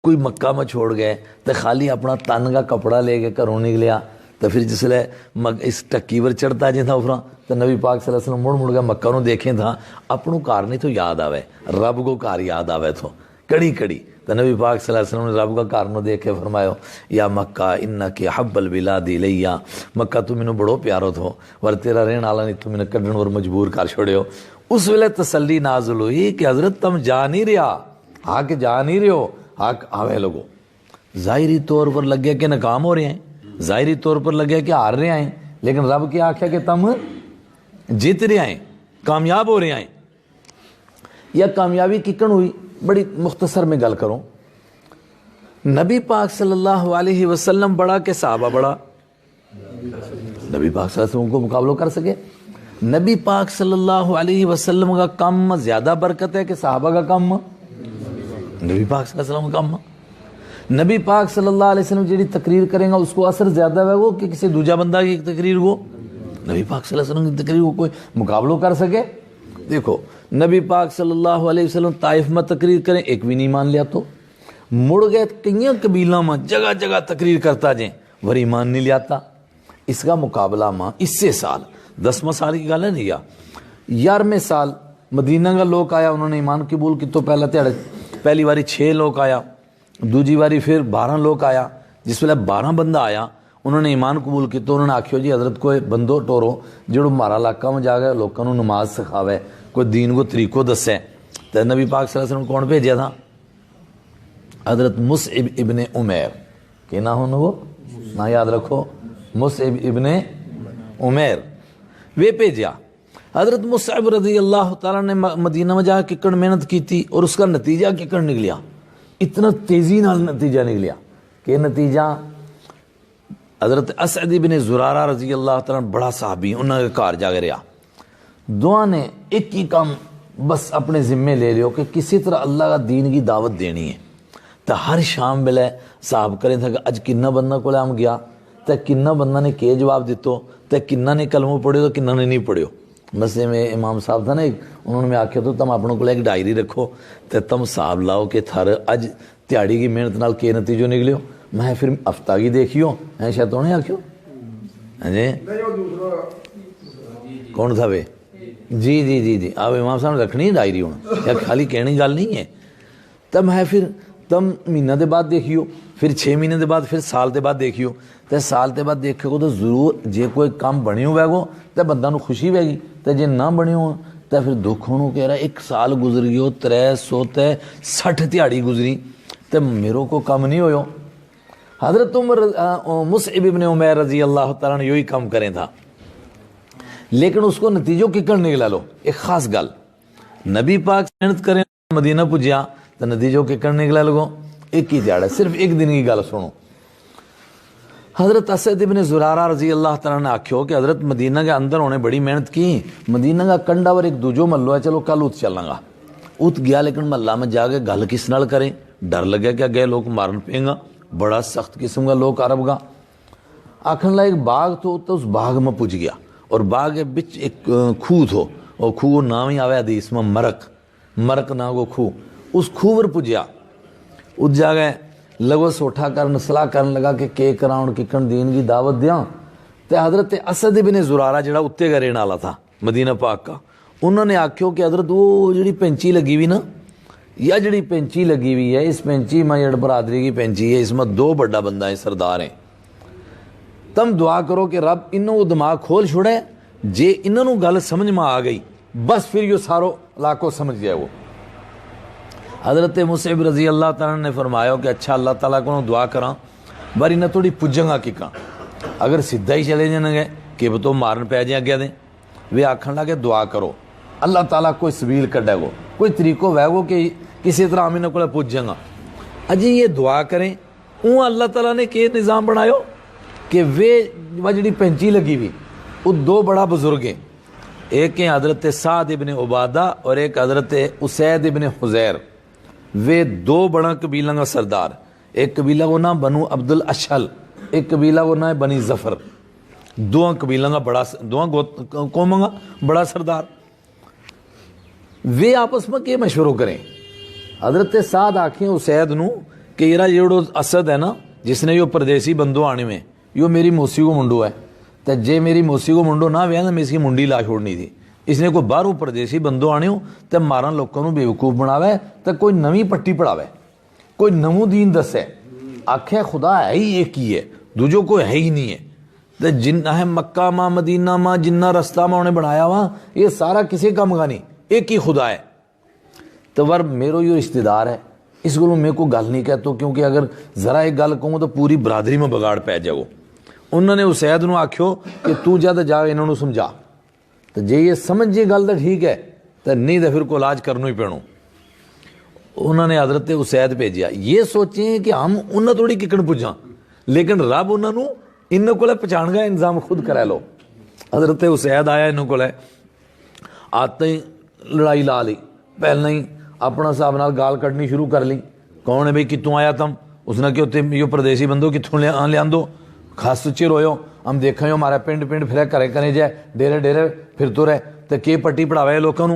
کوئی مکہ میں چھوڑ گئے تو خالی اپنا تن کا کپڑا لے کے گھروں نکلیا تو پھر جس لے اس ٹکی پر چڑھتا جی تھا افرا تو نبی پاک صلی اللہ علیہ وسلم مڑ کے مکہ نو دیکھیں تھا اپنوں کار نہیں تو یاد آوے رب کو کار یاد آوے تو کڑی کڑی تو نبی پاک صلی اللہ علیہ وسلم نے رب کا کار نو دیکھ کے فرمایا یا مکہ انکی حب البلاد الیہ مکہ تو مینوں بڑو پیارو تھو ور تیرا رہن والا نہیں تو مینوں کڈن ور مجبور کر چھوڑیو۔ اس ویلے تسلی نازل ہوئی کہ حضرت تم جا نہیں رہا حق جا نہیں رہے ہو حق آوے لوگو۔ ظاہری طور پر لگے کہ ناکام ہو رہے ہیں ظاہری طور پر لگے کہ ہار رہے ہیں لیکن رب کیا آخیا کہ تم جیت رہے ہیں کامیاب ہو رہے ہیں۔ یا کامیابی ککن ہوئی بڑی مختصر میں گل کروں نبی پاک صلی اللہ علیہ وسلم بڑا کہ صحابہ بڑا نبی پاک صلی اللہ علیہ وسلم کو مقابلہ کر سکے نبی پاک صلی اللہ علیہ وسلم کا کم زیادہ برکت ہے کہ صحابہ کا کم نبی پاک صلی اللہ علیہ وسلم کا کم نبی پاک صلی اللہ علیہ وسلم جیڑی تقریر کریں گا اس کو اثر زیادہ ہے وہ کہ کسی دوجہ بندہ کی تقریر کو نبی پاک صلی اللہ علیہ وسلم کی تقریر کو کوئی مقابلہ کر سکے۔ دیکھو نبی پاک صلی اللہ علیہ وسلم طائف میں تقریر کریں ایک بھی نہیں مان لیا تو مڑ گئے کئی قبیلہ میں جگہ جگہ تقریر کرتا جائیں ور ایمان نہیں لیاتا۔ اس کا مقابلہ ماں اس سے سال 10واں سال کی گل ہے نہیں 11ویں سال مدینہ کا لوگ آیا انہوں نے ایمان قبول کی تو پہلی باری 6 لوگ آیا دوجی باری پھر 12 لوگ آیا جس ویلے 12 بندہ آیا انہوں نے ایمان قبول کی تو انہوں نے آکھیو جی حضرت کوئی بندو ٹورو جڑو مارا علاقہ میں جا گئے لوگوں نے نماز سکھاوے کوئی دین کو طریقوں دسے تو نبی پاک صلی اللہ علیہ وسلم کون بھیجیا تھا حضرت مصعب ابن عمیر کہ نہ ہوں وہ نہ یاد رکھو مصعب ابن عمیر وہ بھیجیا۔ حضرت مصعب رضی اللہ تعالیٰ نے مدینہ میں جا کے ککڑ محنت کی تھی اور اس کا نتیجہ ککڑ نکلیا اتنا تیزی نال نتیجہ نکلیا کہ نتیجہ حضرت اسعد بن زرارہ رضی اللہ تعالیٰ بڑا صحابی انہوں نے گھر جا کے رہا دعا نے ایک ہی کام بس اپنے ذمے لے لیو کہ کسی طرح اللہ کا دین کی دعوت دینی ہے تو ہر شام بلے صاحب کریں تھا کہ اج کنہ بندہ کو ہم گیا تو کنہ بندہ نے کہ جواب دیتو تو کنہ نے کلمہ پڑھو تو کنہ نے نہیں پڑھو۔ مسئلے میں امام صاحب تھا نا انہوں نے میں آکھیا تو تم اپنوں کو ایک ڈائری رکھو تو تم صاحب لاؤ کہ تھر اج تیاڑی کی محنت نال کے نتیجوں نکلیو میں پھر ہفتہ کی دیکھیو ہیں شاید تو نہیں آکھیو جی کون تھا بے جی جی جی جی آپ امام صاحب نے رکھنی ہے ڈائری ہونا یا خالی کہنے گل نہیں ہے تب ہے پھر تم مہینہ دے بعد دیکھیو پھر 6 مہینے دے بعد پھر سال دے بعد دیکھیو تو سال دے بعد دیکھے گو تو ضرور جے کوئی کام بنی ہوئے گو تو بندہ نو خوشی ہوئے گی تو جے نہ بنی ہو تو پھر دکھ ہونا کہہ رہا 1 سال گزر گیو 360 تیاڑی گزری تو میرے کو کم نہیں ہوئے۔ حضرت مصعب ابن عمیر رضی اللہ تعالیٰ نے یہی کام کریں تھا لیکن اس کو نتیجوں کی کر نکلا لو ایک خاص گل نبی پاک محنت کریں مدینہ پجیا تو نتیجوں کے کر نکلا لگو ایک ہی دیاڑا صرف ایک دن کی گل سنو۔ حضرت اسد ابن زرارہ رضی اللہ تعالیٰ نے آکھیو کہ حضرت مدینہ کے اندر انہیں بڑی محنت کی مدینہ کا کنڈا ور ایک دوجو ملو ہے چلو کل ات چلنا گا ات گیا لیکن محلہ میں جا کے گل کس نال کریں ڈر لگا کہ گئے لوگ مارن پیں گا بڑا سخت قسم کا لوگ عرب گا آکھن لائے ایک باغ تو اس باغ میں پوچھ گیا اور باغ کے بچ ایک کھو تھو اور کھو نام ہی آوے حدیث میں مرک نہ کو کھو اس کھو پر پجیا ات جا گئے لگو سوٹھا کرن صلاح کرن لگا کہ کراؤن ککن دین کی دعوت دیاں تے حضرت اسد بن زرارہ جڑا اتے کا رہنے والا تھا مدینہ پاک کا انہوں نے آکھیو کہ حضرت وہ جڑی پینچی لگی ہوئی نا یا جڑی پینچی لگی ہوئی ہے اس پینچی میں جڑ برادری کی پینچی ہے اس میں 2 بڑا بندہ ہے سردار ہیں تم دعا کرو کہ رب انہوں دماغ کھول چھوڑے جے انہوں گل سمجھ میں آ گئی بس پھر یہ سارو علاقوں سمجھ گیا وہ۔ حضرت مصعب رضی اللہ تعالیٰ نے فرمایا کہ اچھا اللہ تعالیٰ کو دعا کراں باری نہ تھوڑی پجیں گا ککاں اگر سیدھا ہی چلے جانے گئے کہ تو مارن پہ جائیں اگیا دیں وہ آکھن لگے دعا کرو اللہ تعالیٰ کوئی سبیل کڈے گو کوئی طریقہ وے گو کہ کسی طرح ہم انہوں کو پجیں گا اجی یہ دعا کریں اللہ تعالیٰ نے کہ نظام بنایو کہ وہ جڑی پینچی لگی ہوئی وہ 2 بڑا بزرگ ہیں ایک ہیں حضرت سعد ابن عبادہ اور ایک حضرت اسید ابن حزیر وہ 2 بڑا قبیلہ کا سردار ایک قبیلہ کو نام بنو عبد الاشل ایک قبیلہ کو نام بنی ظفر 2 قبیلہ کا بڑا 2 قوموں کا بڑا سردار وہ آپس میں کہ مشورہ کریں حضرت سعد آکھیں اسید نو کہ یار جڑو اسد ہے نا جس نے یہ پردیسی بندو آنے میں یہ میری موسی کو منڈو ہے تو جے میری موسی کو منڈو نہ ویا میں اس کی منڈی لا چھوڑنی تھی. اس نے کوئی باہروں پردیسی بندو آنے ہو تو مارن لوگوں کو بیوقوف بناوے تو کوئی نویں پٹی پڑھاوے کوئی نمو دین دسے آکھے خدا ہے ہی ایک ہی ہے دوجو کوئی ہے ہی نہیں ہے. تو جن ہے مکہ ماں مدینہ ماں جنہ رستہ ماں انہیں بنایا ہوا یہ سارا کسی کام کا نہیں ایک ہی خدا ہے. تو ور میرو یہ رشتہ دار ہے اس کو میں کو گل نہیں کہتا کیونکہ اگر ذرا ایک گل کہوں تو پوری برادری میں بگاڑ پی جاؤ. انہوں نے اسید نو آکھو کہ تو جا تو جا انہوں نے سمجھا تو جے یہ سمجھ جی گل تو ٹھیک ہے تو نہیں تو پھر کو علاج کرنا ہی پینا. انہوں نے حضرت اسید بھیجیا یہ سوچیں کہ ہم انہوں تھوڑی ککن پجاں لیکن رب انہوں انہوں کو پہچان گیا انتظام خود کرا لو. حضرت اسید آیا انہوں کو آتے ہی لڑائی لا لی پہلے ہی اپنا حساب نال گال کٹنی شروع کر لی. کون ہے بھئی کتوں آیا تم اس نے کہ یہ پردیسی بندو کتوں لیا دو خاص سچے روئے ہو ہم دیکھیں ہمارا پنڈ پھرے کرے کرے جائے ڈیرے ڈیرے پھر تو رہے تو کی پٹی پڑھاوے لوگوں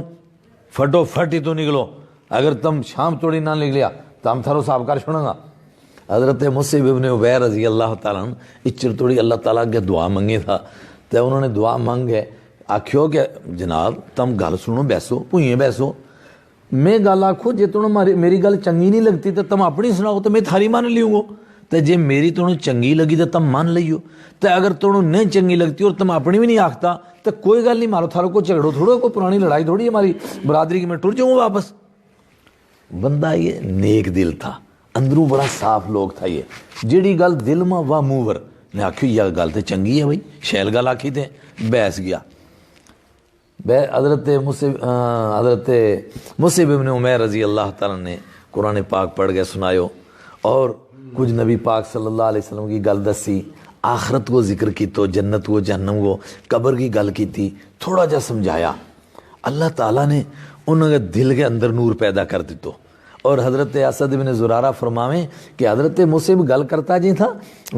فٹو فٹ ہی تو نکلو اگر تم شام توڑی نہ نکلیا تو ہم تھارو صاحب کر چھوڑیں گا. حضرت مصعب ابن عمیر رضی اللہ تعالیٰ عنہ اچر توڑی اللہ تعالیٰ کے دعا منگی تھا تو انہوں نے دعا منگے آکھیو کہ جناب تم گل سنو بیسو پوئیں بیسو میں گل آکھو جے تم میری گل چنگی نہیں لگتی تو تم اپنی سناؤ تو میں تھاری مان لیوں گو تو جے میری تمہیں چنگی لگی تو تم مان لیو تو اگر تمہیں نہیں چنگی لگتی اور تم اپنی بھی نہیں آکھتا تو کوئی گل نہیں مارو تھارو کو جھگڑو تھوڑو کوئی پرانی لڑائی تھوڑی ہماری برادری کی میں ٹر جاؤں واپس. بندہ یہ نیک دل تھا اندروں بڑا صاف لوگ تھا یہ جیڑی گل دل میں واہ موور نے آکھیو یہ گل تو چنگی ہے بھائی شیل گل آکھی تھے بیس گیا. حضرت مصعب ابن عمیر رضی اللہ تعالیٰ نے قرآن پاک پڑھ کے سنایو اور کچھ نبی پاک صلی اللہ علیہ وسلم کی گل دسی آخرت کو ذکر کی تو جنت کو جہنم کو قبر کی گل کی تھی تھوڑا جا سمجھایا. اللہ تعالیٰ نے انہوں کے دل کے اندر نور پیدا کر دیتو. اور حضرت اسد بن زرارہ فرماویں کہ حضرت مصعب گل کرتا جی تھا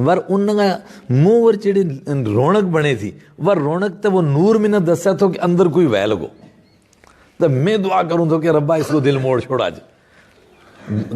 ور انہوں کا منہ ور چڑی رونق بنے تھی ور رونق تو وہ نور میں نہ دسیا تو کہ اندر کوئی ویل گو تو میں دعا کروں تو کہ ربا اس کو دل موڑ چھوڑا جی.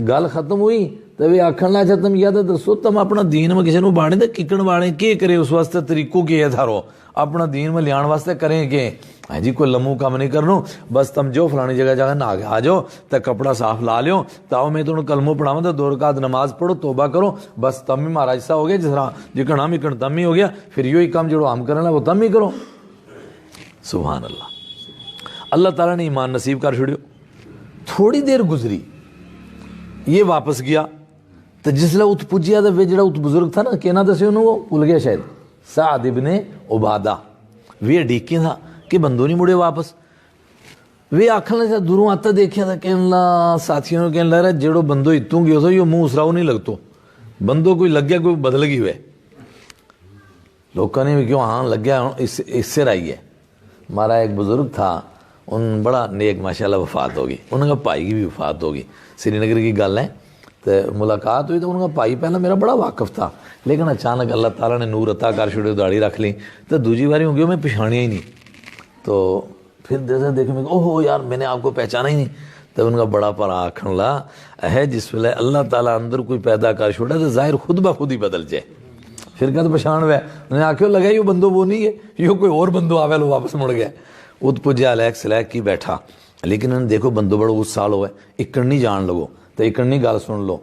گل ختم ہوئی تو وہ آخر لا چاہ تم یاد دسو تم اپنا دین میں کسی نے باڑے تو ککن باڑے کی کرے اس واسطے طریقوں کی ہے تھارو اپنا دین میں لیان واسطے کریں کہ ہاں جی کوئی لمو کام نہیں کرنو بس تم جو فلانی جگہ جگہ نہ آ جاؤ تو کپڑا صاف لا لیو تاؤ میں تمہیں کلموں پڑھاؤں تو 2 رکعت نماز پڑھو توبہ کرو بس تم ہی مہاراج سا ہو گیا جس طرح جکن ہم اکن تم ہی ہو گیا پھر یہی کام جڑو ہم کرنا وہ تم ہی کرو. سبحان اللہ. اللہ تعالیٰ نے ایمان نصیب کر چھوڑیو. تھوڑی دیر گزری یہ واپس گیا تو جس لئے ات پجیا تو جڑا ات بزرگ تھا نا کہنا دسے انہوں وہ بھول گیا شاید سعد ابن عبادہ وہ ڈیکیں تھا کہ بندوں نہیں مڑے واپس. وہ آخر لگا دوروں آتا دیکھا تھا کہنے لا ساتھیوں نے کہنے لگا جڑو بندو اتوں گیا تھا یہ منہ اسراؤ نہیں لگتو بندوں کوئی لگ گیا کوئی بدل گئی ہوئے لوگوں نے بھی کیوں ہاں لگ گیا اس سے رہی ہے. ہمارا ایک بزرگ تھا ان بڑا نیک ماشاءاللہ وفات ہوگی انہوں کا بھائی کی بھی وفات ہوگی سری نگر کی گل ہے تو ملاقات ہوئی تو انہوں کا بھائی پہلے میرا بڑا واقف تھا لیکن اچانک اللہ تعالیٰ نے نور عطا کر چھوڑے داڑھی رکھ لی تو دوسری باری ہوں گی میں پہچانیا ہی نہیں تو پھر جیسے دیکھیں میں اوہ یار میں نے آپ کو پہچانا ہی نہیں تو ان کا بڑا پرا آکھن لا ہے جس ویلے اللہ تعالیٰ اندر کوئی پیدا کر چھوڑا تو ظاہر خود بخود ہی بدل جائے. پھر کہتے پہچان ہوئے انہوں نے آکھو لگا یہ بندو وہ نہیں ہے یہ کوئی اور بندو آوے لو واپس مڑ گیا. ات پجا لیک سلیک کی بیٹھا لیکن انہوں نے دیکھو بندو بڑا اس سال ہوئے اکڑ نہیں جان لگو تو اکڑ نہیں گال سن لو.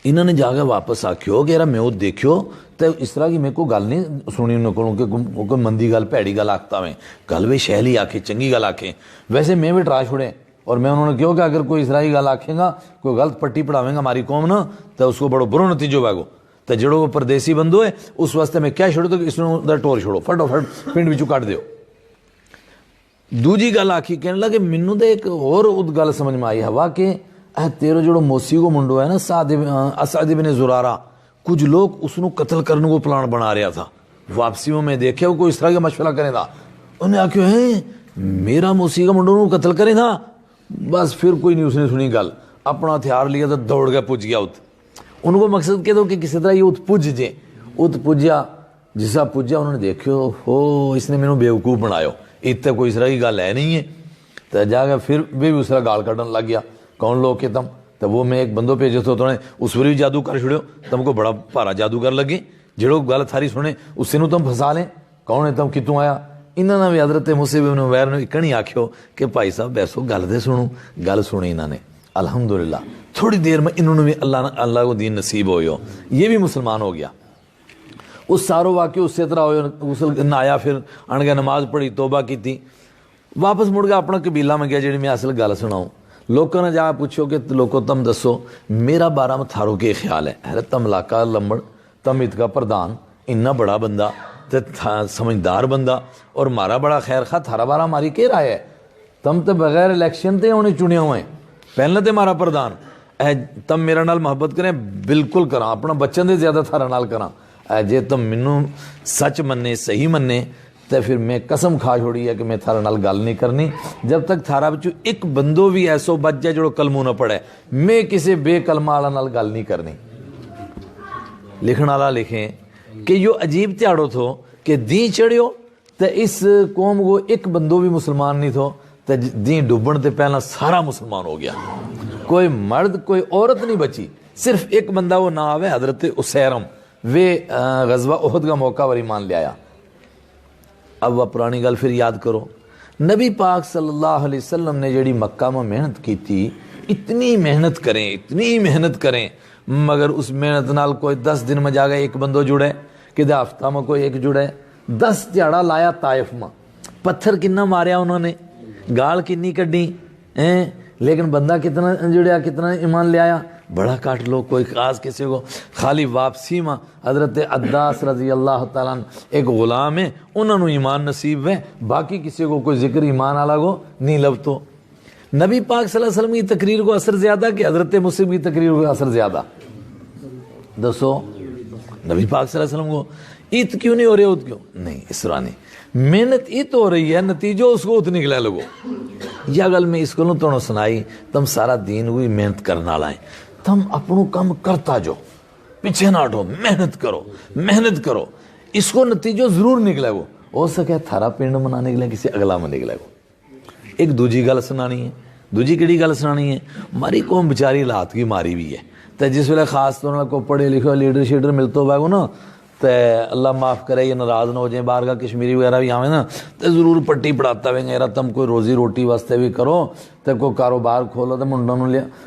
انہوں نے جا کے واپس آکھیو کہ یار میں وہ دیکھو تو اس طرح کی میرے کو گل نہیں سنی انہوں کو کہ کوئی مندی گل پیڑی گل آکھتا میں گل بھی شہلی آکھے چنگی گل آکھیں ویسے میں بھی ٹرا چھوڑیں اور میں انہوں نے کہو کہ اگر کوئی اس طرح کی گل آکھیں گا کوئی غلط پٹی پڑھاویں گا ہماری قوم نا تو اس کو بڑا برا نتیجہ ہوئے گا تو جڑو وہ پردیسی بندو ہے اس واسطے میں کیا چھوڑو تو اس نے ادھر ٹور چھوڑو فٹو فٹ پنڈ بچوں کٹ دیو. دوجی گل آکھی کہنے لگا کہ منوں تو ایک اور گل سمجھ میں آئی ہوا کہ تیرو جڑو موسی کو منڈو ہے نا اسد بن زرارہ کچھ لوگ اس کو قتل کرنے کو پلان بنا رہا تھا. واپسیوں میں دیکھے وہ کوئی اس طرح کا مشورہ کرے تھا انہیں آکھو ہے میرا موسی کا منڈو کو قتل کرے تھا بس پھر کوئی نہیں اس نے سنی گل اپنا ہتھیار لیا تو دوڑ کے پج گیا ات. ان کو مقصد کہہ دو کہ کسی طرح یہ ات پج جے ات پجیا جسا پجیا انہوں نے دیکھو ہو اس نے مینوں بیوقوف بنایا اتنے کوئی اس طرح کی گل ہے نہیں ہے تو جا کے پھر بھی اس طرح گال کٹن لگ گیا کون لوگ کہ تم تو وہ میں ایک بندوں بھیجے تو نے اس پر بھی جادو کر چھڑیو، تم کو بڑا بھارا جادوگر لگے، جڑو گل تھاری سنے اسے نو تم پھسا لیں، کون ہے تم کتوں آیا؟ انہوں نے بھی حضرت موسیٰ بن عمیر نے کہنی آکھیو کہ بھائی صاحب بیسو گل دے سنو، گل سنی انہوں نے الحمدللہ تھوڑی دیر میں انہوں نے بھی اللہ کو دین نصیب ہوئے، یہ بھی مسلمان ہو گیا۔ اس ساروں واقعی اسی طرح ہوئے، غسل نہایا، پھر آن گیا نماز پڑھی، توبہ کی تھی، واپس مڑ گیا اپنا قبیلہ میں گیا جڑی میں اصل گل سناؤں۔ لوگوں نے جا پوچھو کہ لوگوں تم دسو میرا بارہ میں تھارو کے خیال ہے؟ حیرت تم علاقہ لمبڑ، تم ات کا پردھان، اتنا بڑا بندہ تے سمجھدار بندہ اور مارا بڑا خیر خواہ، تھارا بارہ ہماری کہہ رہا ہے؟ تم تے بغیر الیکشن تے ہونے چنے ہوئے، پہلے تے مارا پردھان، تم میرا نال محبت کریں، بالکل کراں، اپنا بچن دے زیادہ تھارا نال کراں، جے تم منوں سچ مننے صحیح مننے تے پھر میں قسم کھا چھوڑی ہے کہ میں تھارا نال گل نہیں کرنی جب تک تھارا بچوں ایک بندو بھی ایسو بچ جائے جو کلموں نہ پڑھے، میں کسی بے کلمہ والا نال گل نہیں کرنی۔ لکھن والا لکھیں کہ یہ عجیب تیاڑو تھو کہ دین چڑھیو تے اس قوم کو ایک بندو بھی مسلمان نہیں تھو تے دین ڈوبن تے پہلا سارا مسلمان ہو گیا، کوئی مرد کوئی عورت نہیں بچی، صرف ایک بندہ وہ نہ آوے حضرت اسیرم، وہ غزوہ احد کا موقع پر ایمان لے آیا۔ اب وہ پرانی گل پھر یاد کرو، نبی پاک صلی اللہ علیہ وسلم نے جڑی مکہ میں محنت کی تھی، اتنی محنت کریں مگر اس محنت نال کوئی 10 دن میں جا گئے ایک بندو جڑے، کدھے ہفتہ میں کوئی ایک جڑے، 10 دیہڑا لایا طائف میں، پتھر کنا ماریا انہوں نے، گال کنی کڈی، لیکن بندہ کتنا جڑیا، کتنا ایمان لے آیا، بڑا کاٹ لو، کوئی خاص کسی کو، خالی واپسی میں حضرت عداس رضی اللہ تعالیٰ ایک غلام ہے، انہوں نے ایمان نصیب ہے، باقی کسی کو کوئی ذکر ایمان آلہ کو نہیں لبتو۔ نبی پاک صلی اللہ علیہ وسلم کی تقریر کو اثر زیادہ کہ حضرت مسلم کی تقریر کو اثر زیادہ؟ دسو، نبی پاک صلی اللہ علیہ وسلم کو ایت کیوں نہیں ہو رہے، ات کیوں نہیں، اس طرح نہیں، محنت ایت ہو رہی ہے، نتیجہ اس کو ات نکلے لگو۔ یا گل میں اس کو تو سنائی، تم سارا دین ہوئی محنت کرنا لائیں، تم اپنوں کام کرتا جو، پیچھے نہ ہٹو، محنت کرو، اس کو نتیجہ ضرور نکلے گو، ہو سکے تھارا پنڈ منا نکلے، کسی اگلا میں نکلے گو۔ ایک دوجی گل سنانی ہے، دوجی کیڑی گل سنانی ہے، ہماری قوم بیچاری لات کی ماری بھی ہے، تو جس ویلے خاص طور پر کوئی پڑھے لکھے لیڈر شیڈر ملتا ہوا نا، تو اللہ معاف کرے یہ ناراض نہ ہو جائیں، باہر کا کشمیری وغیرہ بھی آویں نا تو ضرور پٹی پڑھاتا ہوئے گا، تم کوئی روزی روٹی واسطے بھی کرو تو کوئی کاروبار کھولو تو منڈوں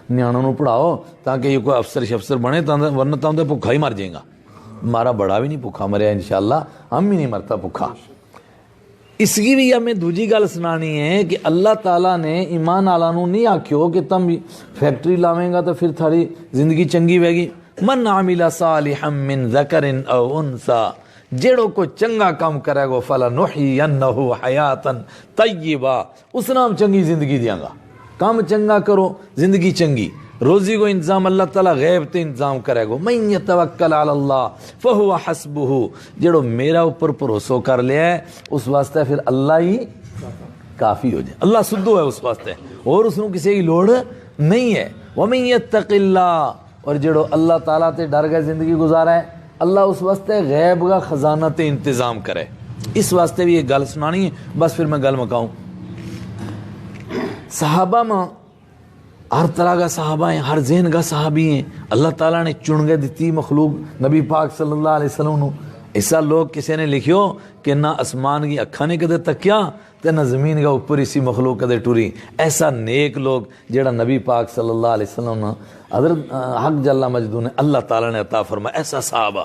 نیانوں پڑھاؤ تاکہ یہ کوئی افسر شفسر بنے، ورنہ تو بھوکھا ہی مر جائے گا۔ ہمارا بڑا بھی نہیں بھوکھا مریا انشاءاللہ، ہم بھی نہیں مرتا بھوکھا۔ اس کی بھی ہمیں دوجی گل سنانی ہے کہ اللہ تعالیٰ نے ایمان آلانوں نہیں آکھیو کہ تم فیکٹری لاویں گا تو پھر تھاری زندگی چنگی بے گی۔ من عمل صالحا من ذکر او انثى، جیڑو کو چنگا کام کرے گو فلنحینہ حیاتا طیبہ، اس نام چنگی زندگی دیاں گا۔ کام چنگا کرو، زندگی چنگی، روزی کو انتظام اللہ تعالیٰ غیب تے انتظام کرے گو۔ من یتوکل علی اللہ فہو حسبہ، جیڑو میرا اوپر بھروسہ کر لیا ہے اس واسطے پھر اللہ ہی کافی ہو جائے، اللہ سدھو ہے اس واسطے، اور اس کو کسی کی لوڑ نہیں ہے۔ ومن یتق اللہ، اور جڑو اللہ تعالیٰ تے ڈر گئے زندگی گزارا ہے، اللہ اس واسطے غیب کا خزانہ تے انتظام کرے۔ اس واسطے بھی ایک گل سنانی ہے، بس پھر میں گل مکاؤں۔ صحابہ میں ہر طرح کا صحابہ ہیں، ہر ذہن کا صحابی ہیں، اللہ تعالیٰ نے چن کے دیتی مخلوق نبی پاک صلی اللہ علیہ وسلم نو۔ ایسا لوگ کسی نے لکھیو کہ نہ اسمان کی اکھا نے کدے تکیا تے نہ زمین کا اوپر اسی مخلوق کدے ٹری، ایسا نیک لوگ جیڑا نبی پاک صلی اللہ علیہ وسلم نے حضرت حق جل مجدو نے اللہ تعالیٰ نے عطا فرمایا، ایسا صحابہ۔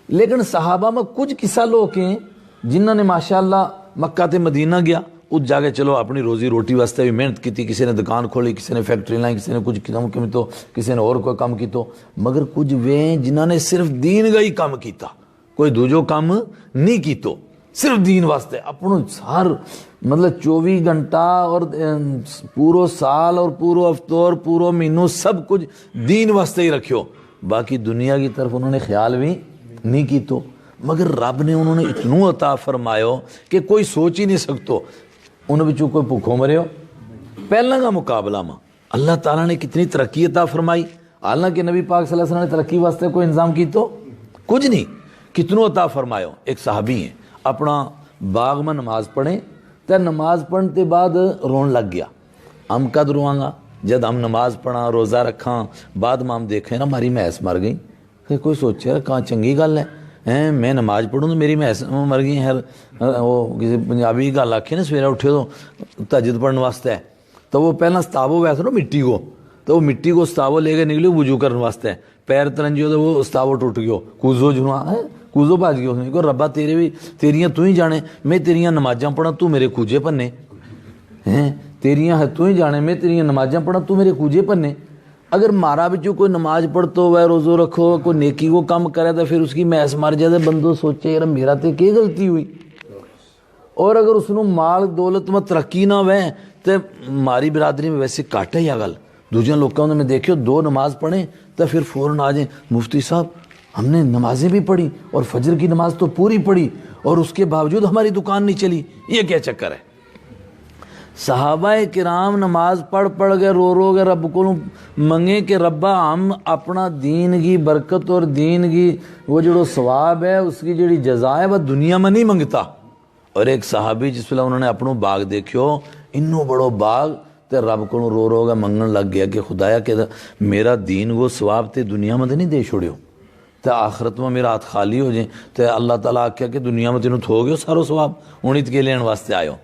لیکن صحابہ میں کچھ قصہ لوگ ہیں جنہوں نے ماشاءاللہ مکہ تے مدینہ گیا، اس جا کے چلو اپنی روزی روٹی واسطے بھی محنت کی تھی، کسی نے دکان کھولی، کسی نے فیکٹری لائیں، کسی نے کچھ کام کی تو، کسی نے اور کوئی کام کی تو، مگر کچھ وہ جنہوں نے صرف دین کا ہی کام کیتا، کوئی دوجو کام نہیں کی تو، صرف دین واسطے اپنوں ہر مطلب 24 گھنٹہ اور پورو سال اور پورو ہفتہ اور پورو مہینوں سب کچھ دین واسطے ہی رکھیو، باقی دنیا کی طرف انہوں نے خیال بھی نہیں کی تو، مگر رب نے انہوں نے اتنوں عطا فرمایو کہ کوئی سوچ ہی نہیں سکتو، انہوں بچوں کوئی بھوکھوں مرے ہو۔ پہلا کا مقابلہ میں اللہ تعالیٰ نے کتنی ترقی عطا فرمائی، حالانکہ نبی پاک صلی اللہ علیہ وسلم نے ترقی واسطے کوئی انتظام کی تو کچھ نہیں، کتنوں عطا فرمایو۔ ایک صحابی ہیں، اپنا باغ میں نماز پڑھیں تو نماز پڑھنے کے بعد رون لگ گیا، ہم کد رواں گا جب ہم نماز پڑھا روزہ رکھا بعد میں ہم دیکھیں نا ہماری محس مر گئی کہ کوئی سوچے کہاں چنگی گل ہے میں نماز پڑھوں تو میری محس مر گئی ہے وہ کسی پنجابی گل آکھے نا سویرے اٹھے تو تہجد پڑھنے واسطے ہے تو وہ پہلا ستاو ویسے نا مٹی کو تو وہ مٹی کو ستاو لے کے نکلی وضو کرنے واسطے پیر ترنجیو تو وہ ستاو ٹوٹ گیو کوزو جنوا ہے کوزو بھاج گیا اس نے کہ ربا تیرے بھی تیریاں تو ہی جانے میں تیریاں نمازاں پڑھا تو میرے کوجے پنے ہیں تیریاں تو ہی جانے میں تیریاں نمازاں پڑھا تو میرے کوجے پنے اگر مارا بچوں کوئی نماز پڑھتو ہوا روزو رکھو کوئی نیکی کو کام کرے تو پھر اس کی محس مر جائے بندو سوچے یار میرا تے کی غلطی ہوئی اور اگر اس نو مال دولت میں ترقی نہ ہوئے تو ماری برادری میں ویسے کٹ ہے یا گل دوسرے لوگوں میں دیکھو دو نماز پڑھیں تو پھر فوراً آ جائیں مفتی صاحب ہم نے نمازیں بھی پڑھی اور فجر کی نماز تو پوری پڑھی اور اس کے باوجود ہماری دکان نہیں چلی یہ کیا چکر ہے صحابہ کرام نماز پڑھ گئے رو گئے رب کو منگے کہ ربا ہم اپنا دین کی برکت اور دین کی وہ جو ثواب ہے اس کی جڑی جزا ہے وہ دنیا میں نہیں منگتا اور ایک صحابی جس ویلے انہوں نے اپنوں باغ دیکھو انہوں بڑو باغ تے رب کو رو گئے منگن لگ گیا کہ خدایا کہ میرا دین وہ ثواب تے دنیا میں نہیں دے چھوڑیو تے آخرت میں میرا ہاتھ خالی ہو جائیں تے اللہ تعالیٰ آکھیا کہ دنیا میں تینوں تھو گئے سارو ثواب انہیت کے لین واسطے آئے ہو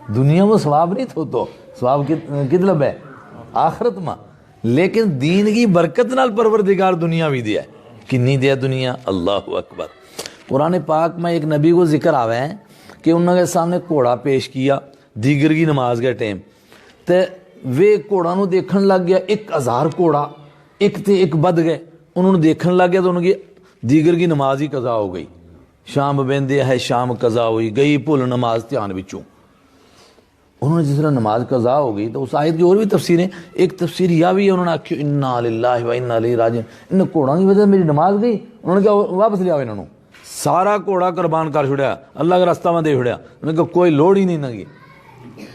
دنیا میں ثواب نہیں تھو تو ثواب کتلب ہے آخرت میں لیکن دین کی برکت نال پروردگار دنیا بھی دیا ہے کنی دیا دنیا اللہ اکبر قرآن پاک میں ایک نبی کو ذکر آوے ہیں کہ انہوں نے سامنے گھوڑا پیش کیا دیگر کی نماز کے ٹائم تے وے گھوڑا نو دیکھن لگ گیا 1000 گھوڑا ایک تے ایک بد گئے انہوں نے دیکھن لگ گیا تو انہوں کی دیگر کی نماز ہی قضا ہو گئی شام بیندے ہے شام قضا ہوئی گئی بھول نماز دھیان بچوں انہوں نے جس طرح نماز قضا ہو گئی تو اس آیت کی اور بھی تفسیریں ایک تفسیر یہ بھی ہے انہوں نے آکھیو انا للہ و انا الیہ راجعون ان گھوڑا کی وجہ سے میری نماز گئی انہوں نے کہا واپس لے آؤ انہوں سارا گھوڑا قربان کر چھڑیا اللہ کا راستہ میں دے چھڑیا انہوں نے کہا کوئی لوڑ ہی نہیں نگی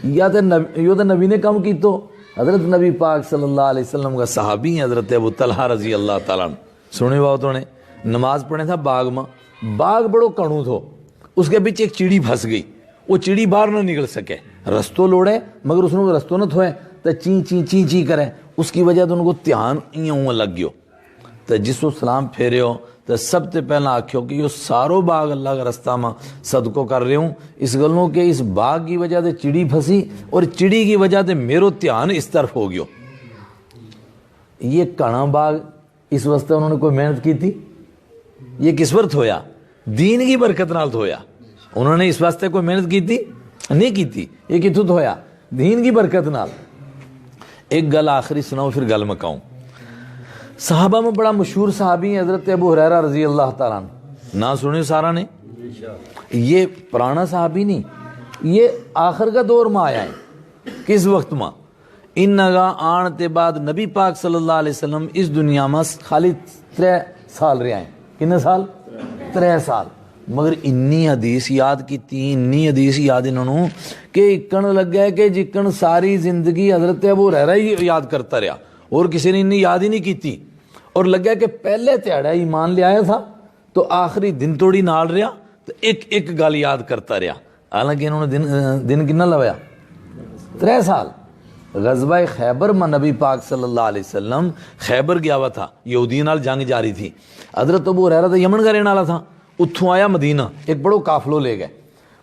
یا تو نبی نے کم کی تو حضرت نبی پاک صلی اللہ علیہ وسلم کا صحابی ہیں حضرت ابو طلحہ رضی اللہ تعالیٰ سنے ہوا تو نے نماز پڑھنے تھا باغ میں باغ بڑو کڑوں تھو اس کے بیچ ایک چیڑی پھنس گئی وہ چیڑی باہر نہ نکل سکے رستوں لوڑے مگر اس نے رستوں نہ تھوئے تو چین چین چین چین کرے اس کی وجہ تو ان کو دھیان ایوں لگ گیو تو جس کو سلام پھیرے ہو تو سب سے پہلا آکھیو کہ یہ سارو باغ اللہ کا رستہ میں صدقوں کر رہے ہوں اس گلوں کہ اس باغ کی وجہ سے چڑی پھنسی اور چڑی کی وجہ سے میرو دھیان اس طرف ہو گیو یہ کڑا باغ اس واسطے انہوں نے کوئی محنت کی تھی یہ کس وقت ہویا دین کی برکت نال ہویا انہوں نے اس واسطے کوئی محنت کی تھی نہیں کی تھی یہ کتوں ہویا دین کی برکت نال ایک گل آخری سناؤ پھر گل مکاؤں صحابہ میں بڑا مشہور صحابی حضرت ابو ہریرہ رضی اللہ تعالیٰ نہ سنے سارا نے یہ پرانا صحابی نہیں یہ آخر کا دور میں آیا ہے کس وقت میں ان نگا آن تے بعد نبی پاک صلی اللہ علیہ وسلم اس دنیا میں خالی 3 سال رہے ہیں کتنے سال 3 سال مگر انی حدیث یاد کی انی حدیث یاد انہوں کہ اکن لگ گیا کہ جکن ساری زندگی حضرت ابو ہریرہ ہی یاد کرتا رہا اور کسی نے انی یاد ہی نہیں کی تھی اور لگ گیا کہ پہلے تیڑا ایمان لے آیا تھا تو آخری دن توڑی نال رہا تو ایک گل یاد کرتا رہا حالانکہ انہوں نے دن کنا لویا 3 سال غزوہ خیبر میں نبی پاک صلی اللہ علیہ وسلم خیبر گیا ہوا تھا یہودی نال جنگ جاری تھی حضرت ابو ہریرہ تو یمن کا رہنے والا تھا اتھوں آیا مدینہ ایک بڑو قافلو لے گئے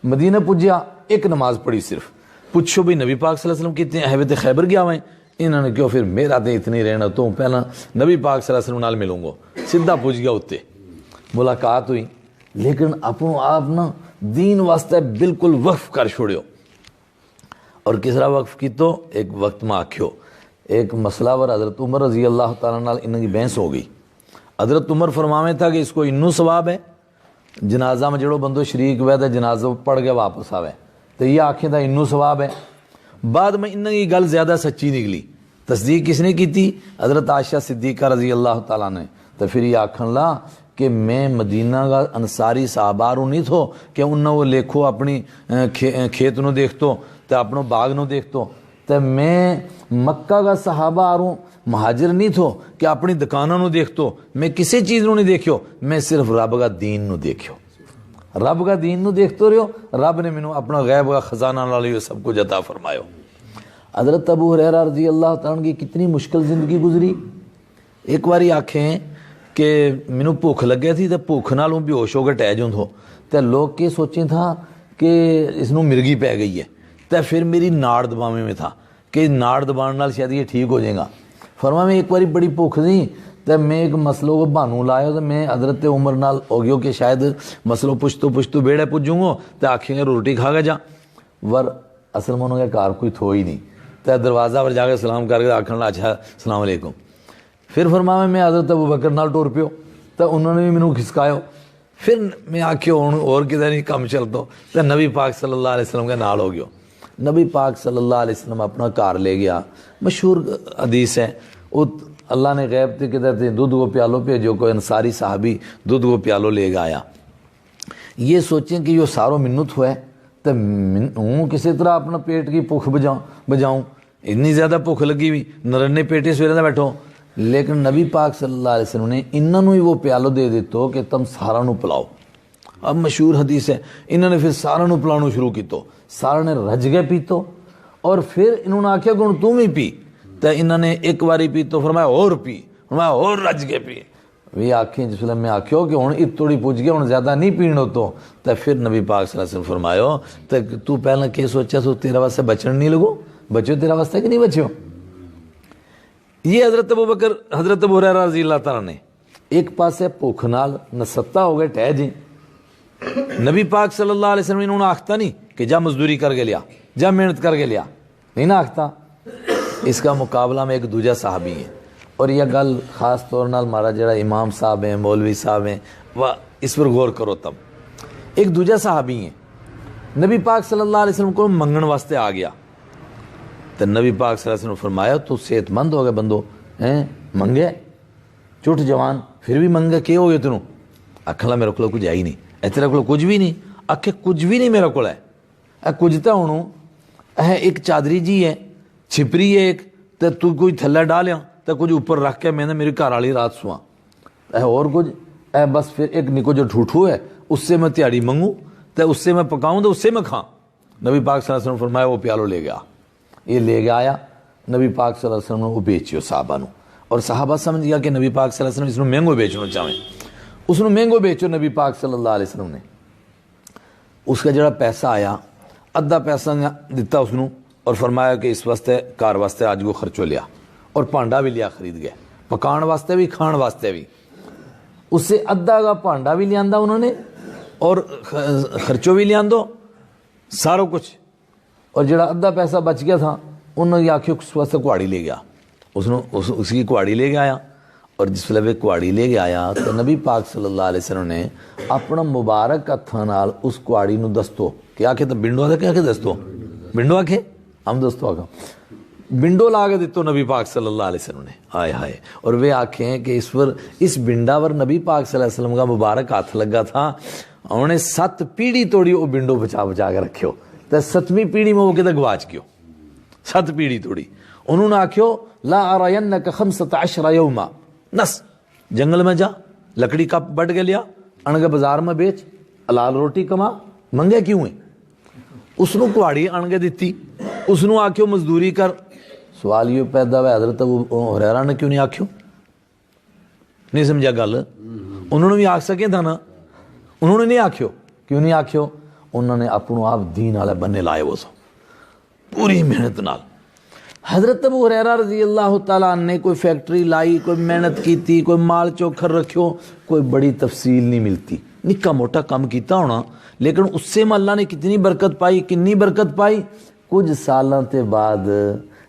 مدینہ پجیا ایک نماز پڑھی صرف پوچھو بھی نبی پاک صلی اللہ علیہ وسلم کتنے اہویت خیبر گیا ہوئے انہوں نے کیوں پھر میرا تو اتنی رہنا تو پہلا نبی پاک صلی اللہ علیہ وسلم نال ملوں گا سیدھا پوچھ گیا اتے ملاقات ہوئی لیکن اپنوں آپ نا دین واسطے بالکل وقف کر چھوڑیو اور کس طرح وقف کی تو ایک وقت میں آکھیو ایک مسئلہ ور حضرت عمر رضی اللہ تعالیٰ نال انہوں کی بحث ہو گئی حضرت عمر فرماویں تھا کہ اس کو انہوں ثواب ہے جنازہ میں جڑو بندو شریک ہوئے تھا جنازہ پڑھ کے واپس آوے تو یہ آنکھیں تھا انہوں ثواب ہے بعد میں انہوں کی گل زیادہ سچی نکلی تصدیق کس نے کی تھی حضرت عائشہ صدیقہ رضی اللہ تعالیٰ نے تو پھر یہ آکھن لا کہ میں مدینہ کا انصاری صحاباروں نہیں تھو کہ انہوں وہ لیکھو اپنی کھیت نو دیکھتو تو اپنوں باغ نو دیکھتو تو میں مکہ کا صحابہ آروں مہاجر نہیں تھو کہ اپنی دکانوں نو دیکھتو میں کسی چیز نو نہیں دیکھو میں صرف رب کا دین نو دیکھو رب کا دین نو دیکھتو رہو رب نے منو اپنا غیب کا خزانہ لالیو سب کو عطا فرمایو حضرت ابو ہریرہ رضی اللہ تعالیٰ عنہ کی کتنی مشکل زندگی گزری. ایک باری آکھیں کہ مینوں بھوک لگے تھی تے بھوک نالوں بے ہوش ہو کے ٹہ جوں تھو تے لوگ کے سوچیں تھا کہ اس نوں مرگی پی گئی ہے. تے پھر میری ناڑ دباوے میں تھا کہ ناڑ دبان نال شاید یہ ٹھیک ہو جائے گا. فرما میں ایک باری بڑی بھوک تھی تے میں ایک مسلوں کو بہانو لایا تو میں حضرت عمر نال ہو گیا کہ شاید مسلوں پشتو بیڑے پجوں گو تے آکھیں گے روٹی کھا گا جا. ور اصل میں انہوں کے کار کوئی تھو ہی نہیں تے دروازہ پر جا کے سلام کر کے آکھن اچھا السلام علیکم. پھر فرمایا میں حضرت ابوبکر نال ٹور پیو تو انہوں نے بھی مینوں کھسکایا. پھر میں آکھیو ہوں اور کدھر نہیں کم چلتا تو نبی پاک صلی اللہ علیہ وسلم کے نال ہو گیا. نبی پاک صلی اللہ علیہ وسلم اپنا کار لے گیا. مشہور حدیث ہے وہ اللہ نے غیب تے کدھر تے دودھ کو پیالو بھیجو کوئی انصاری صحابی دودھ کو پیالو لے گا آیا. یہ سوچیں کہ یہ ساروں منت ہوا ہے تو ہوں کسی طرح اپنا پیٹ کی بھوک بجاؤں. اتنی زیادہ بھوک لگی ہوئی نرنے پیٹے سویرے نہ بیٹھو. لیکن نبی پاک صلی اللہ علیہ وسلم نے انہوں ہی وہ پیالو دے دیتو کہ تم سارا نو پلاؤ. اب مشہور حدیث ہے انہوں نے پھر سارا نو پلاؤ شروع کی تو سارا نے رج گئے پیتو. اور پھر انہوں نے آکھیا کہ تم ہی پی تو انہوں نے ایک باری پی تو فرمایا اور پی فرمایا اور رج گئے پی. بھی آکھیں جس ویلے میں آکھیو کہ ہوں اتوڑی پوچھ گیا ہوں زیادہ نہیں پیڑو تو پھر نبی پاک صلی اللہ علیہ وسلم فرمایا تو پہلے کہ سوچا تو تیرا واسطے بچن نہیں لگو بچو تیرا واسطے کہ نہیں بچو. یہ حضرت ابوبکر حضرت ابو ہریرہ رضی اللہ تعالیٰ نے ایک پاسے بھوک نال نستا ہو گئے ٹہ جی. نبی پاک صلی اللہ علیہ وسلم انہوں نے آختا نہیں کہ جا مزدوری کر کے لیا جا محنت کر کے لیا نہیں نہ آختا. اس کا مقابلہ میں ایک دوجا صحابی ہے اور یہ گل خاص طور نال ہمارا جڑا امام صاحب ہیں مولوی صاحب ہیں وہ اس پر غور کرو. تب ایک دوجا صحابی ہیں نبی پاک صلی اللہ علیہ وسلم کو منگن واسطے آ گیا تو نبی پاک صلی اللہ علیہ وسلم فرمایا تو صحت مند ہو گئے بندو ہیں منگے چٹ جوان پھر بھی منگے کیا ہو گیا تینوں. آکھلا میرے کو کچھ ہے ہی نہیں تیرے کو کچھ بھی نہیں. آکھے کچھ بھی نہیں میرے کو ہے کچھ تو ہوں ایک چادری جی ہے چھپری ہے ایک تو کوئی تھلے ڈالیا تو کچھ اوپر رکھ کے میں نے میری گھر والی رات سواں اور کچھ بس پھر ایک نکو جو ٹھوٹھو ہے اس سے میں تیاری منگوں تو اس سے میں پکاؤں تو اس سے میں کھاں. نبی پاک صلی اللہ علیہ وسلم فرمایا وہ پیالو لے گیا. یہ لے گیا آیا نبی پاک صلی اللہ علیہ وسلم نے وہ بیچیو صحابہ نو اور صحابہ سمجھ گیا کہ نبی پاک صلی اللہ علیہ وسلم اس نے مہنگو بیچنا چاہیں اس نے مہنگو بیچو. نبی پاک صلی اللہ علیہ وسلم نے اس کا جڑا پیسہ آیا ادھا پیسہ دیتا اس نو اور فرمایا کہ اس واسطے کار واسطے آج کو خرچو لیا اور پانڈا بھی لیا خرید گیا پکان واسطے بھی کھان واسطے بھی. اس سے ادھا کا پانڈا بھی لیا انہوں نے اور خرچو بھی لیا سارا کچھ. اور جڑا ادھا پیسہ بچ گیا تھا انہوں نے آخیا اس واسطے کوڑی لے گیا اس کی کوڑی لے کے آیا. اور جس ویلے کوڑی لے کے آیا تو نبی پاک صلی اللہ علیہ وسلم نے اپنا مبارک ہتھاں نال اس کوڑی نو دستو کیا آخے تو بنڈو آ کے دستو بنڈو آخے ہم دوستو آگا بنڈو لا کے دیتو نبی پاک صلی اللہ علیہ وسلم نے آئے ہائے. اور وہ آنکھیں کہ اس بنڈا پر نبی پاک صلی اللہ علیہ وسلم کا مبارک ہاتھ لگا تھا. انہوں نے 7 پیڑھی توڑی وہ بنڈو بچا کے رکھیو تو 7ویں پیڑھی میں وہ کہتے گواچ گیو 7 پیڑھی توڑی. انہوں نے آکھیو لا ارینک 15 یوما نس جنگل میں جا لکڑی کا بٹ کے لیا انگے بازار میں بیچ حلال روٹی کما منگے کیوں ہیں. اس نو کوڑی انگے دیتی اس نو آکھیو مزدوری کر. سوال یہ پیدا ہوا حضرت ابو ہریرہ نے کیوں نہیں آکھیو نہیں سمجھا گل. انہوں نے بھی آکھ سکے تھا نا انہوں نے نہیں آکھیو کیوں نہیں آکھیو. انہوں نے اپنو آپ دین والے بننے لائے وہ سو پوری محنت نال. حضرت ابو ہریرہ رضی اللہ تعالیٰ نے کوئی فیکٹری لائی کوئی محنت کیتی کوئی مال چوکھر رکھیو کوئی بڑی تفصیل نہیں ملتی نکا موٹا کام کیتا ہونا لیکن اس سے اللہ نے کتنی برکت پائی کنی برکت پائی. کچھ سالوں تے بعد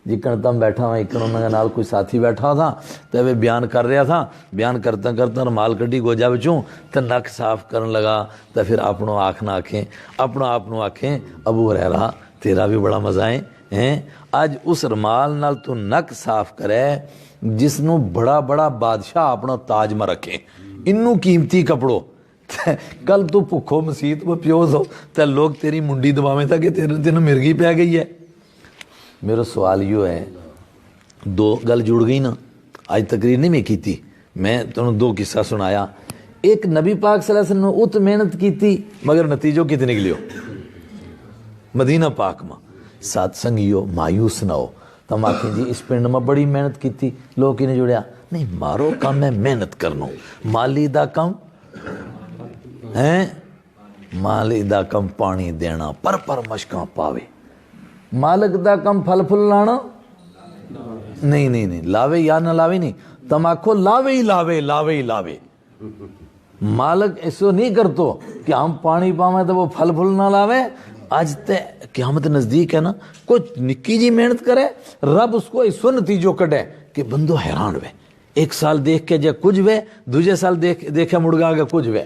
جکن تم بیٹھا ہوا ایک انہوں نے کوئی ساتھی بیٹھا تھا تو وہ بیان کر رہا تھا بیان کرتا کرتا مال کڈی گوجا بچوں تو نک صاف کرن لگا تو پھر اپنوں آنکھ نہ آکھیں اپنا آپ آکھیں ابو ہریرہ تیرا بھی بڑا مزہ ہے اج اس رمال نال تو نک صاف کرے جس نو بڑا بڑا بادشاہ اپنا تاج میں رکھیں انو قیمتی کپڑوں کل تو بھکھو مسیت میں پیوز ہو تو لوگ تیری منڈی دباویں تھا کہ تینوں مرغی پہ گئی ہے. میرا سوال یہ ہے 2 گل جڑ گئی نا آج تقریر نہیں میں کیتی میں تمہیں 2 قصہ سنایا. ایک نبی پاک صلی اللہ علیہ وسلم نے ات محنت کیتی مگر نتیجوں کتنے نکلیو مدینہ پاک میں ساتھ سنگیو مایوس نہ ہو. تم آخیں جی اس پنڈ میں بڑی محنت کی لوگ کی نہیں جڑیا, نہیں مارو کم ہے محنت کرنو, مالی دا کم ہے, مالی دا کم پانی دینا پر مشکاں پاوے, مالک دا کم پھل پھل لانا نہیں لاوے یا نہ لاوے نہیں, تم آخو لاوے ہی لاوے لاوے ہی لاوے. مالک ایسو نہیں کرتو کہ ہم پانی پاویں تو وہ پھل پھل نہ لاوے. آج تے قیامت نزدیک ہے نا, کچھ نکی جی محنت کرے رب اس کو ایسو نتیجو کٹے کہ بندو حیران وے, ایک سال دیکھ کے جے کچھ وے, دوسرے سال دیکھے مڑگا کے کچھ وے.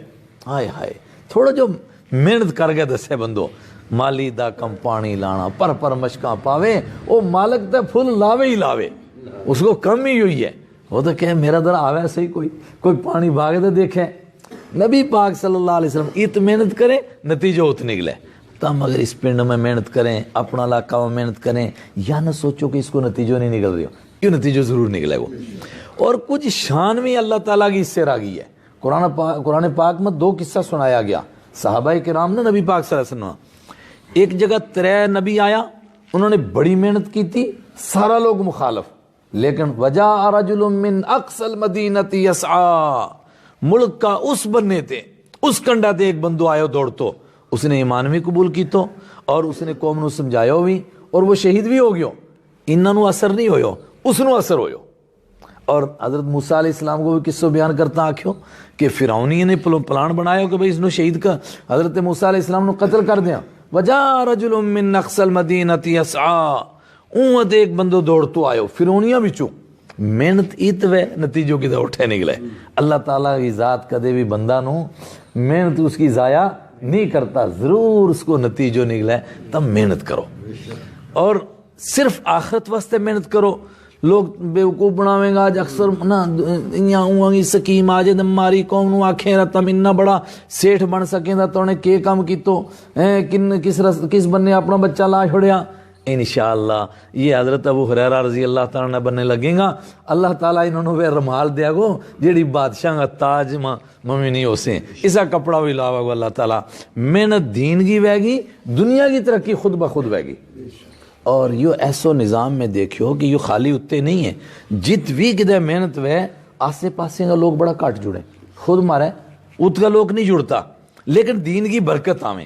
ہائے ہائے تھوڑا جو محنت کر گئے دسے بندو, مالی دا کم پانی لانا پر مشکاں پاوے, وہ مالک تے پھل لاوے ہی لاوے, اس کو کم ہی ہوئی ہے. وہ تو کہ میرا در آوے صحیح کوئی پانی بھاگے تو دیکھے. نبی پاک صلی اللہ علیہ وسلم ات محنت کرے نتیجہ ات نکلے. تم اگر اس پنڈ میں محنت کریں, اپنا علاقہ میں محنت کریں, یا نہ سوچو کہ اس کو نتیجہ نہیں نکل رہی ہو, کیوں نتیجہ ضرور نکلے وہ. اور کچھ شان بھی اللہ تعالیٰ کی اس سے راگی ہے. قرآن پاک میں 2 قصہ سنایا گیا صحابہ کرام نے نبی پاک صلی اللہ علیہ وسلم. ایک جگہ 3 نبی آیا, انہوں نے بڑی محنت کی تھی, سارا لوگ مخالف, لیکن وجاء رجل من اقصى المدینہ یسعی, ملک کا اس بننے تے اس کنڈا تے ایک بندو آئے دوڑتو, اس نے ایمان بھی قبول کی تو, اور اس نے قوم نو سمجھایا بھی, اور وہ شہید بھی ہو گیا. انہاں نو اثر نہیں ہویا, اس نو اثر ہویا. اور حضرت موسیٰ علیہ السلام کو بھی قصہ بیان کرتا آکھو کہ فرعونی نے پلان بنایا کہ بھئی اس نو شہید کا حضرت موسیٰ علیہ السلام نو قتل کر دیا. وجاء رجل من اقصى المدینہ یسعی, اون ایک بندو دوڑتو آئے فرعونیاں بچوں. محنت ایت وے نتیجوں کی اٹھے نکلے. اللہ تعالیٰ کی ذات کدے بھی بندہ نو محنت اس کی ضائع نہیں کرتا, ضرور اس کو نتیجوں نکلے. تب محنت کرو, اور صرف آخرت واسطے محنت کرو. لوگ بیوقوف بناویں گا آج اکثر نا, یہاں سکیم آجے دم ماری قوم نو آکھیں رہا تم اننا بڑا سیٹھ بن سکیں دا تو نے کے کام کی تو کس بننے اپنا بچہ لا چھوڑیا. انشاءاللہ یہ حضرت ابو ہریرہ رضی اللہ تعالیٰ نے بننے لگیں گا. اللہ تعالیٰ انہوں نے رمال دیا گو جیڑی بادشاہ کا تاج ممی نہیں ہو سیں, اسا کپڑا بھی لاوا گو اللہ تعالیٰ. محنت دین کی وے گی, دنیا کی ترقی خود بخود وے گی. اور یو ایسو نظام میں دیکھو کہ یو خالی اتے نہیں ہے, جت بھی کدے محنت وے آسے پاسے کا لوگ بڑا کٹ جڑے, خود مارے ات کا لوگ نہیں جڑتا, لیکن دین کی برکت آویں.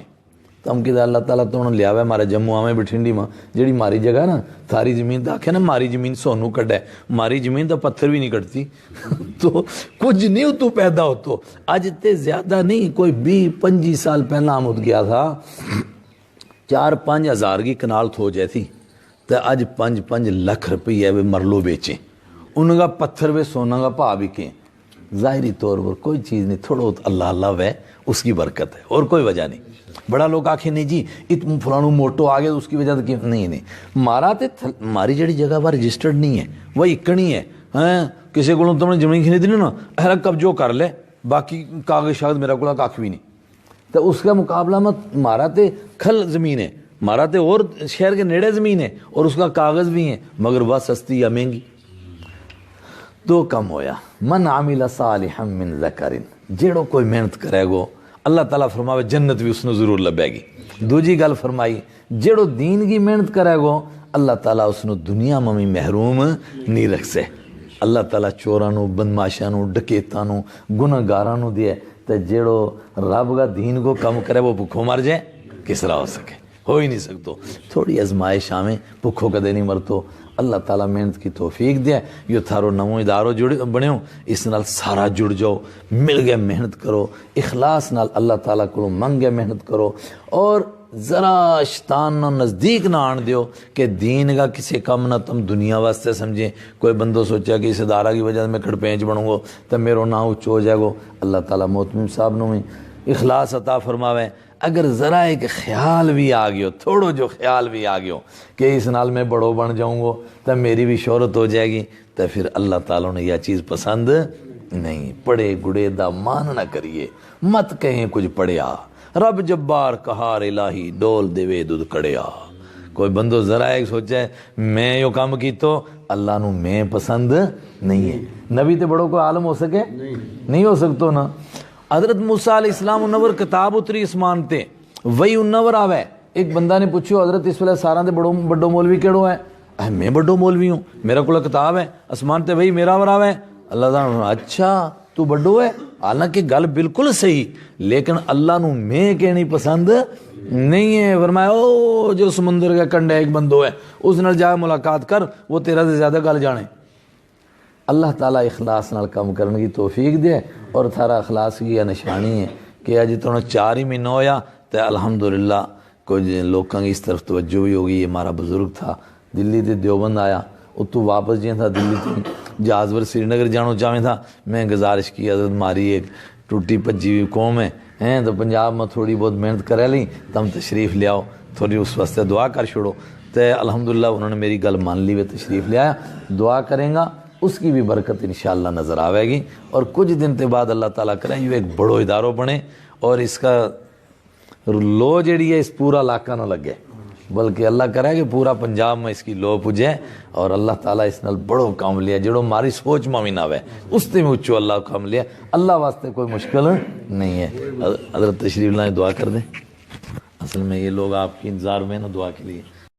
تم کدھر اللہ تعالیٰ تو انہوں لیا ہے مارے جموں آویں بٹھنڈی ماں جیڑی ماری جگہ نا تھاری زمین دا آکھے نا ماری زمین سونو کٹ ہے, ماری زمین دا پتھر بھی نہیں کٹتی. تو کچھ نہیں تو پیدا ہو تو آج اتنے زیادہ نہیں, کوئی 20-25 سال پہلا آمد گیا تھا 4-5 ہزار کی کنال تھو جائے تھی, تو آج 5 لاکھ روپیے مرلو بیچیں, ان کا پتھر وے سونا کا پا بکیں. ظاہری طور پر کوئی چیز نہیں, تھوڑا اللہ اللہ وے اس کی برکت ہے, اور کوئی وجہ نہیں. بڑا لوگ آکھیں نہیں جی اتنا فلانو موٹو آ گیا اس کی وجہ سے نہیں مارا تے ماری جڑی جگہ پر رجسٹرڈ نہیں ہے وہ اکڑی ہے. کسی کو تم نے زمین خریدنی نا اہلا قبضو کر لے, باقی کاغذ شاغذ میرا کو کھ بھی نہیں. تو اس کا مقابلہ میں مارا تے کھل زمین ہے, مارا تے اور شہر کے نیڑے زمین ہے, اور اس کا کاغذ بھی ہے, مگر وہ سستی یا مہنگی. تو کم ہویا من عمل صالحا من ذکر, جیڑو کوئی محنت کرے گو اللہ تعالیٰ فرماوے جنت بھی اس نے ضرور لبے گی. دوجی گل فرمائی جیڑو دین کی محنت کرے گو اللہ تعالیٰ اس نے دنیا میں بھی محروم نہیں رکھ سے. اللہ تعالیٰ چورانو بدماشانو ڈکیتانو گناہگارانو دیے, تے جیڑو رب کا دین کو کم کرے وہ بھوکھو مر جائے کس طرح ہو سکے, ہو ہی نہیں سکتو. تھوڑی ازمائش آویں بھوکھو کدے نہیں مرتو. اللہ تعالیٰ محنت کی توفیق دے. یہ تھارو نمو ادارو بنے ہو, اس نال سارا جڑ جاؤ, مل گئے محنت کرو, اخلاص نال اللہ تعالیٰ کو منگ گئے محنت کرو, اور ذرا شیطان نہ نزدیک نہ آن دیو کہ دین کا کسی کم نہ تم دنیا واسطے سمجھیں. کوئی بندو سوچا کہ اس ادارہ کی وجہ سے میں کھڑپینچ بنوں گو تو میرا نام اچو ہو جائے گو. اللہ تعالیٰ محتمم صاحب نو میں اخلاص عطا فرماوے. اگر ذرا ایک خیال بھی آ گیا, تھوڑو جو خیال بھی آ گیا کہ اس نال میں بڑو بن جاؤں گا تو میری بھی شہرت ہو جائے گی, تو پھر اللہ تعالیٰ نے یہ چیز پسند نہیں. پڑے گڑے دا مان نہ کریے, مت کہیں کچھ پڑیا, رب جبار کہار الہی ڈول دے دودھ کڑیا. کوئی بندو ذرا ایک سوچے میں یہ کام کی تو اللہ نو میں پسند نہیں ہے. نبی تے بڑوں کو عالم ہو سکے نہیں ہو سکتو نا. حضرت موسیٰ علیہ السلام انور کتاب اتری اسمان تے, وہی انور آوے ایک بندہ نے پوچھو حضرت اس ویلے سارا دے بڑو مولوی کیڑو ہے؟ میں بڑو مولوی ہوں، میرا کو کتاب ہے آسمان تے وہی میرا وراو ہے۔ اللہ تعالیٰ اچھا تو بڑو ہے، حالانکہ گل بالکل صحیح، لیکن اللہ نو میں کہنی پسند نہیں ہے۔ فرمایا او جو سمندر کا کنڈا ایک بندو ہے اس نال جا ملاقات کر، وہ تیرا سے زیادہ گل جانے۔ اللہ تعالیٰ اخلاص نال کام کرنے کی توفیق دے، اور تھارا اخلاص کی یہ نشانی ہے کہ اج تو 4 مہینہ ہویا تو الحمدللہ کچھ لوگوں کی اس طرف توجہ بھی ہوگی۔ یہ ہمارا بزرگ تھا دلی تے دیوبند آیا، اتو واپس جی تھا دلی تے جہاز پر سری نگر جانو چاہیں تھا، میں گزارش کی حضرت ماری ایک ٹوٹی پجی ہوئی قوم ہے تو پنجاب میں تھوڑی بہت محنت کرے لیں، تم تشریف لے آؤ، تھوڑی اس واسطے دعا کر چھوڑو۔ تو الحمدللہ انہوں نے میری گل مان لی، وہ تشریف لے آیا، دعا کریں گا اس کی بھی برکت انشاءاللہ نظر آئے گی، اور کچھ دن کے بعد اللہ تعالیٰ کریں یہ ایک بڑو اداروں بنے، اور اس کا لو جیڑی ہے اس پورا علاقہ نہ لگے، بلکہ اللہ کرے کہ پورا پنجاب میں اس کی لو پجے، اور اللہ تعالیٰ اس نال بڑو کام لیا جڑو ماری سوچ میں نہ ہوئے، اس تے میں اچھو اللہ کام لیا۔ اللہ واسطے کوئی مشکل نہیں ہے۔ حضرت تشریف لائیں، دعا کر دیں۔ اصل میں یہ لوگ آپ کی انتظار میں نا دعا کے لیے۔